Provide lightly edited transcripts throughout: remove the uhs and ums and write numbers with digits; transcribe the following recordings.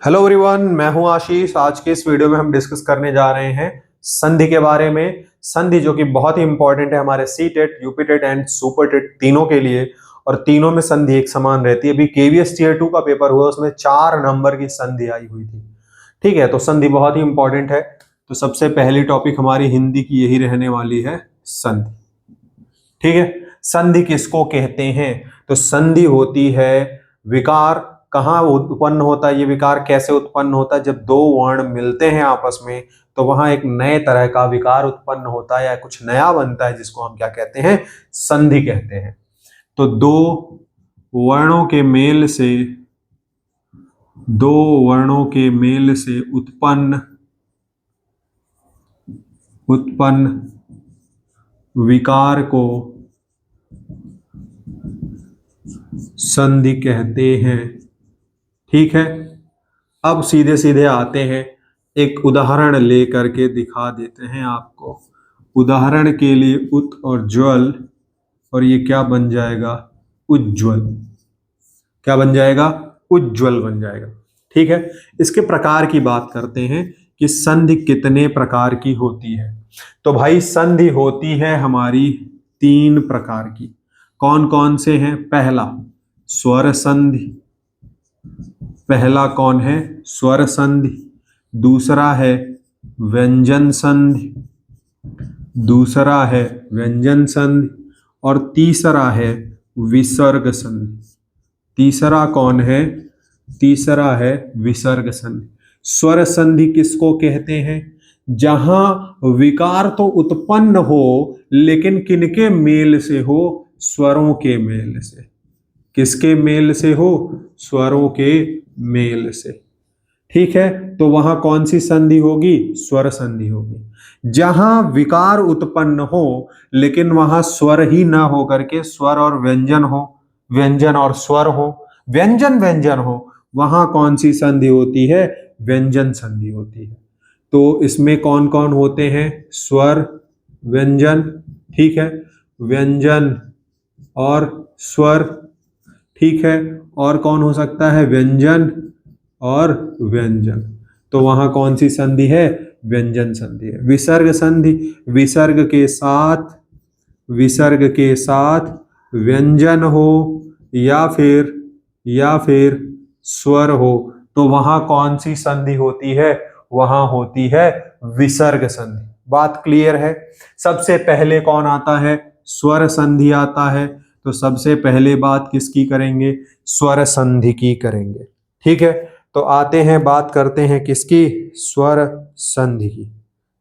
Hello everyone, मैं हूं आशीष। आज के इस वीडियो में हम डिस्कस करने जा रहे हैं संधि के बारे में। संधि जो कि बहुत ही इंपॉर्टेंट है हमारे C TET, UP TET and super TET तीनों के लिए, और तीनों में संधि एक समान रहती है। अभी केवीएस टीयर 2 का पेपर हुआ, उसमें 4 नंबर की संधि आई हुई थी। ठीक है, तो संधि बहुत ही इंपॉर्टेंट है। तो सबसे पहली टॉपिक हमारी हिंदी की यही रहने वाली है, संधि। ठीक है, संधि किसको कहते हैं? तो संधि होती है विकार। कहाँ उत्पन्न होता है ये विकार, कैसे उत्पन्न होता है? जब दो वर्ण मिलते हैं आपस में तो वहां एक नए तरह का विकार उत्पन्न होता है या कुछ नया बनता है, जिसको हम क्या कहते हैं? संधि कहते हैं। तो दो वर्णों के मेल से उत्पन्न विकार को संधि कहते हैं। ठीक है, अब सीधे सीधे आते हैं, एक उदाहरण लेकर के दिखा देते हैं आपको। उदाहरण के लिए उत और ज्वल, और ये क्या बन जाएगा? उज्ज्वल। क्या बन जाएगा? उज्ज्वल बन जाएगा। ठीक है, इसके प्रकार की बात करते हैं कि संधि कितने प्रकार की होती है। तो भाई संधि होती है हमारी 3 प्रकार की। कौन कौन से हैं? पहला स्वर संधि। पहला कौन है? स्वर संधि। दूसरा है व्यंजन संधि। दूसरा है व्यंजन संधि। और तीसरा है विसर्ग संधि। तीसरा कौन है? तीसरा है विसर्ग संधि। स्वर संधि किसको कहते हैं? जहां विकार तो उत्पन्न हो, लेकिन किनके मेल से हो? स्वरों के मेल से। किसके मेल से हो? स्वरों के मेल से। ठीक है, तो वहां कौन सी संधि होगी? स्वर संधि होगी। जहां विकार उत्पन्न हो लेकिन वहां स्वर ही ना हो करके स्वर और व्यंजन हो, व्यंजन और स्वर हो, व्यंजन व्यंजन हो, वहां कौन सी संधि होती है? व्यंजन संधि होती है। तो इसमें कौन कौन होते हैं? स्वर, व्यंजन। ठीक है, व्यंजन और स्वर। ठीक है, और कौन हो सकता है? व्यंजन और व्यंजन। तो वहां कौन सी संधि है? व्यंजन संधि है। विसर्ग संधि, विसर्ग के साथ व्यंजन हो या फिर स्वर हो, तो वहां कौन सी संधि होती है? वहां होती है विसर्ग संधि। बात क्लियर है? सबसे पहले कौन आता है? स्वर संधि आता है। तो सबसे पहले बात किसकी करेंगे? स्वर संधि की करेंगे। ठीक है, तो आते हैं, बात करते हैं किसकी? स्वर संधि की।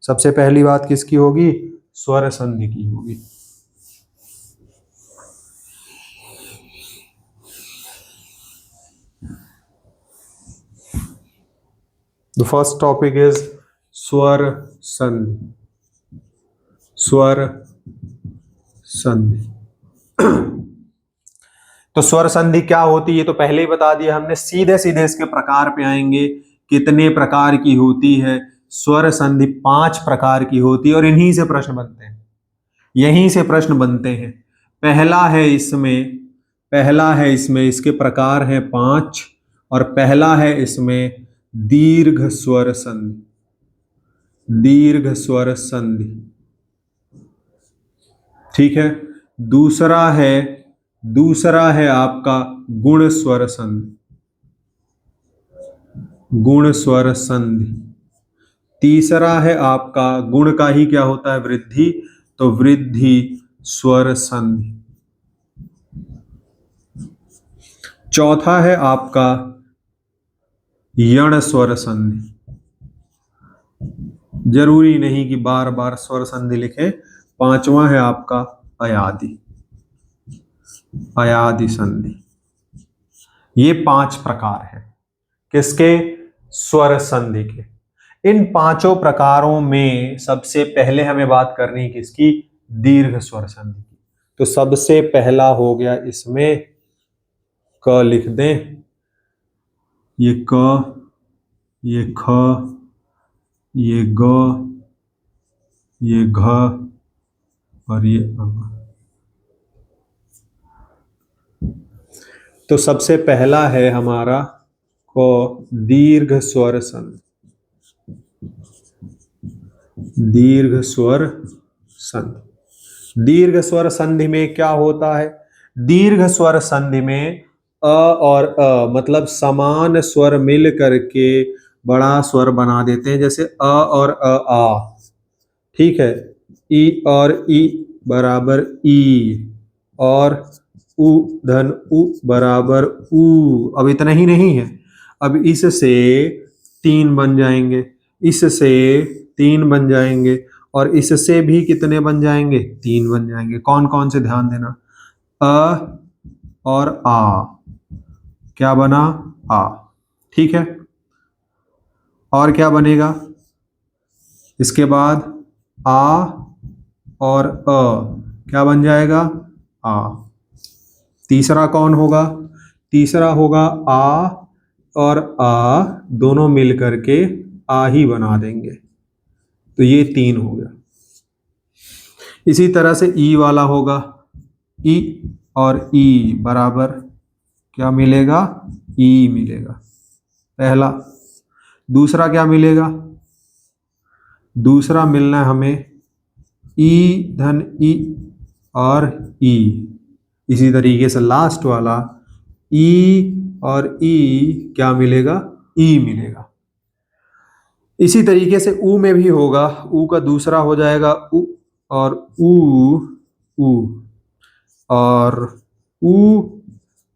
सबसे पहली बात किसकी होगी? स्वर संधि की होगी। द फर्स्ट टॉपिक इज स्वर संधि। स्वर संधि। तो स्वर संधि क्या होती है? ये तो पहले ही बता दिया हमने। सीधे सीधे इसके प्रकार पे आएंगे। कितने प्रकार की होती है? स्वर संधि 5 प्रकार की होती है, और इन्हीं से प्रश्न बनते हैं। यहीं से प्रश्न बनते हैं। पहला है इसमें इसके प्रकार हैं 5। और पहला है इसमें दीर्घ स्वर संधि। दीर्घ स्वर संधि। ठीक है, दूसरा है आपका गुण स्वर संधि। गुण स्वर संधि। तीसरा है आपका, गुण का ही क्या होता है? वृद्धि। तो वृद्धि स्वर संधि। चौथा है आपका यण स्वर संधि। जरूरी नहीं कि बार बार स्वर संधि लिखें। पांचवा है आपका अयादि। अयादि संधि। ये 5 प्रकार हैं किसके? स्वर संधि के। इन 5 प्रकारों में सबसे पहले हमें बात करनी है किसकी? दीर्घ स्वर संधि की। तो सबसे पहला हो गया इसमें, क लिख दें। ये क, ये ख, ये ग, ये घ, और ये अ। तो सबसे पहला है हमारा को दीर्घ स्वर संधि, दीर्घ स्वर संधि। दीर्घ स्वर संधि में क्या होता है? दीर्घ स्वर संधि में अ और अ मतलब समान स्वर मिल करके बड़ा स्वर बना देते हैं, जैसे अ और आ, ठीक है। ई और ई बराबर ई, और उ धन उ बराबर उ। अब इतना ही नहीं है, अब इससे 3 बन जाएंगे, इससे 3 बन जाएंगे, और इससे भी कितने बन जाएंगे? 3 बन जाएंगे। कौन कौन से? ध्यान देना, अ और आ, क्या बना? आ, ठीक है। और क्या बनेगा इसके बाद? आ और अ, क्या बन जाएगा? आ। तीसरा कौन होगा? तीसरा होगा आ और आ दोनों मिल करके आ ही बना देंगे, तो ये 3 हो गया। इसी तरह से ई वाला होगा, ई और ई बराबर क्या मिलेगा? ई मिलेगा पहला। दूसरा क्या मिलेगा? दूसरा मिलना है हमें ई धन ई और ई। इसी तरीके से लास्ट वाला ई और ई क्या मिलेगा? ई मिलेगा। इसी तरीके से ऊ में भी होगा, ऊ का दूसरा हो जाएगा ऊ, और ऊ ऊ, और ऊ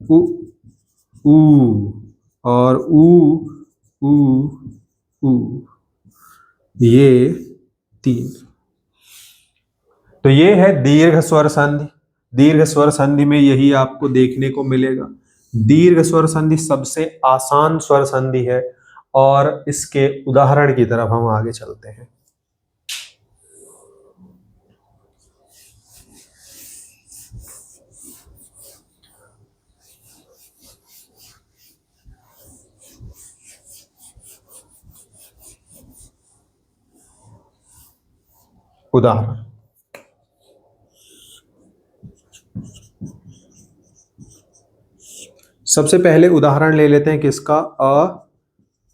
ऊ ऊ, और ऊ ऊ ऊ, ये 3। तो ये है दीर्घ स्वर संधि। दीर्घ स्वर संधि में यही आपको देखने को मिलेगा। दीर्घ स्वर संधि सबसे आसान स्वर संधि है, और इसके उदाहरण की तरफ हम आगे चलते हैं। उदाहरण, सबसे पहले उदाहरण ले लेते हैं किसका? अ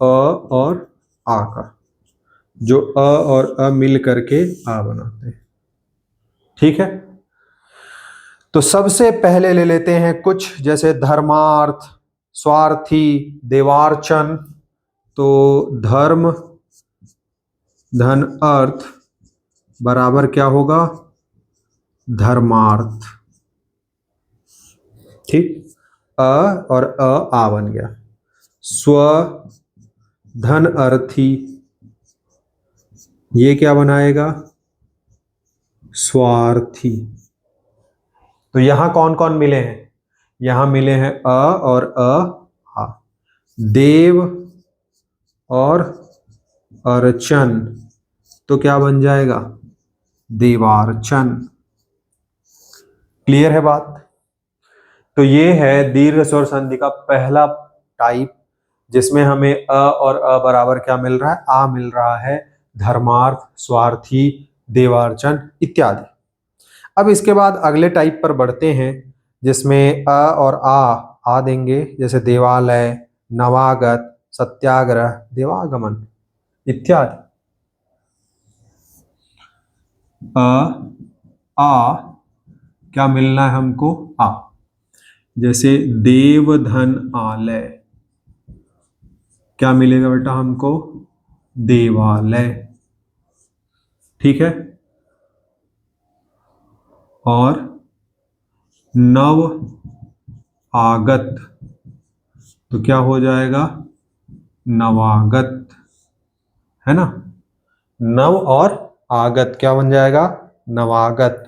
और आ का, जो अ और अ मिल करके आ बनाते हैं, ठीक है। तो सबसे पहले ले लेते हैं कुछ, जैसे धर्मार्थ, स्वार्थी, देवार्चन। तो धर्म धन अर्थ बराबर क्या होगा? धर्मार्थ, ठीक। अ और आ बन गया। स्व धन अर्थी, ये क्या बनाएगा? स्वार्थी। तो यहां कौन कौन मिले हैं? यहां मिले हैं अ और आ। देव और अर्चन, तो क्या बन जाएगा? देवार्चन। क्लियर है बात? तो ये है दीर्घ स्वर संधि का पहला टाइप, जिसमें हमें अ और अ बराबर क्या मिल रहा है? आ मिल रहा है। धर्मार्थ, स्वार्थी, देवार्चन इत्यादि। अब इसके बाद अगले टाइप पर बढ़ते हैं, जिसमें अ और आ देंगे, जैसे देवालय, नवागत, सत्याग्रह, देवागमन इत्यादि। आ क्या मिलना है हमको? आ। जैसे देवधन आलय, क्या मिलेगा बेटा हमको? देवालय, ठीक है। और नव आगत, तो क्या हो जाएगा? नवागत, है ना। नव और आगत क्या बन जाएगा? नवागत।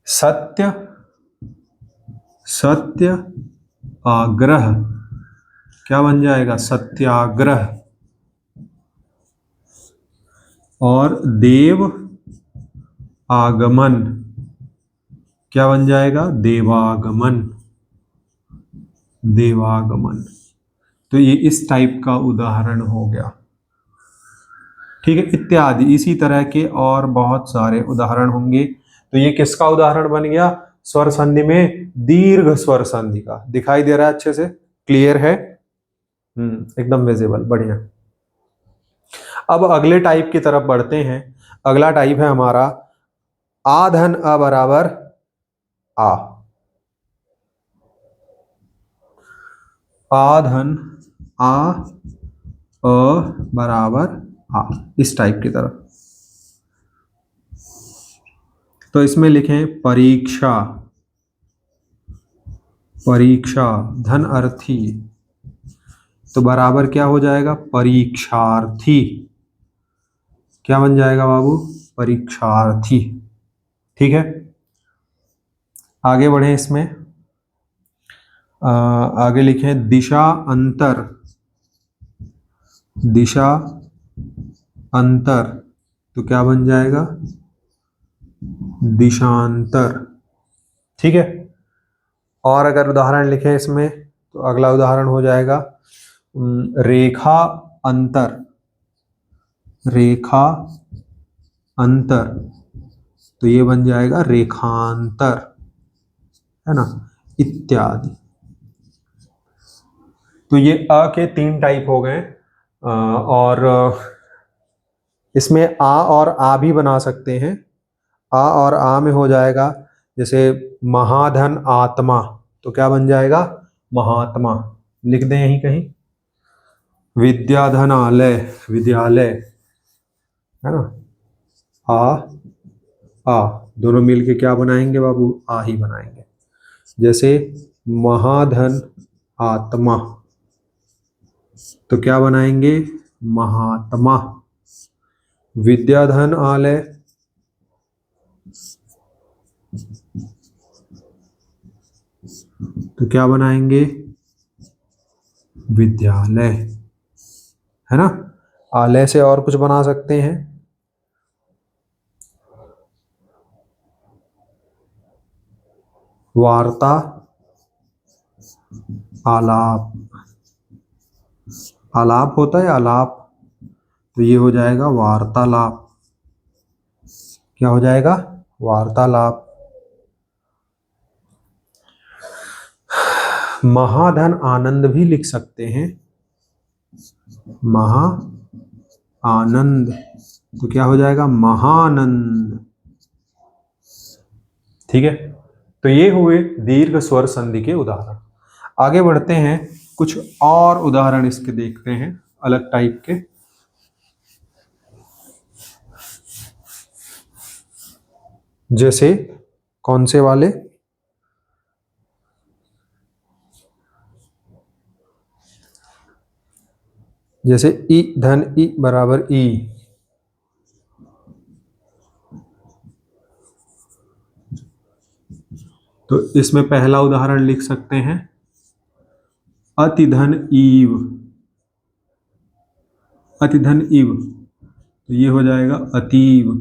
सत्य सत्य आग्रह, क्या बन जाएगा? सत्याग्रह। और देव आगमन, क्या बन जाएगा? देवागमन, देवागमन। तो ये इस टाइप का उदाहरण हो गया, ठीक है। इत्यादि इसी तरह के और बहुत सारे उदाहरण होंगे। तो ये किसका उदाहरण बन गया? स्वर संधि में दीर्घ स्वर संधि का। दिखाई दे रहा है अच्छे से? क्लियर है? एकदम विजिबल, बढ़िया। अब अगले टाइप की तरफ बढ़ते हैं। अगला टाइप है हमारा आ धन अ बराबर आ। आ धन आ अ बराबर आ, इस टाइप की तरफ। तो इसमें लिखें परीक्षा, परीक्षा धन अर्थी, तो बराबर क्या हो जाएगा? परीक्षार्थी। क्या बन जाएगा बाबू? परीक्षार्थी। ठीक है, आगे बढ़े इसमें। आगे लिखें दिशा अंतर, दिशा अंतर, तो क्या बन जाएगा? दिशांतर। ठीक है, और अगर उदाहरण लिखें इसमें तो अगला उदाहरण हो जाएगा रेखा अंतर, रेखा अंतर, तो ये बन जाएगा रेखांतर, है ना, इत्यादि। तो ये अ के 3 टाइप हो गए। और इसमें आ और आ भी बना सकते हैं। आ और आ में हो जाएगा जैसे महाधन आत्मा, तो क्या बन जाएगा? महात्मा। लिख दें यहीं कहीं। विद्याधन आलय, विद्यालय, है ना। आ दोनों मिलके क्या बनाएंगे बाबू? आ ही बनाएंगे। जैसे महाधन आत्मा, तो क्या बनाएंगे? महात्मा। विद्याधन आलय, तो क्या बनाएंगे? विद्यालय, है ना। आलय से और कुछ बना सकते हैं। वार्ता, आलाप, आलाप होता है आलाप, तो ये हो जाएगा वार्तालाप। क्या हो जाएगा? वार्तालाप। महाधन आनंद भी लिख सकते हैं, महा आनंद, तो क्या हो जाएगा? महानंद। ठीक है, तो ये हुए दीर्घ स्वर संधि के उदाहरण। आगे बढ़ते हैं, कुछ और उदाहरण इसके देखते हैं अलग टाइप के। जैसे कौन से वाले? जैसे ई धन ई बराबर ई, तो इसमें पहला उदाहरण लिख सकते हैं अतिधन ईव, अतिधन इव, तो ये हो जाएगा अतीव।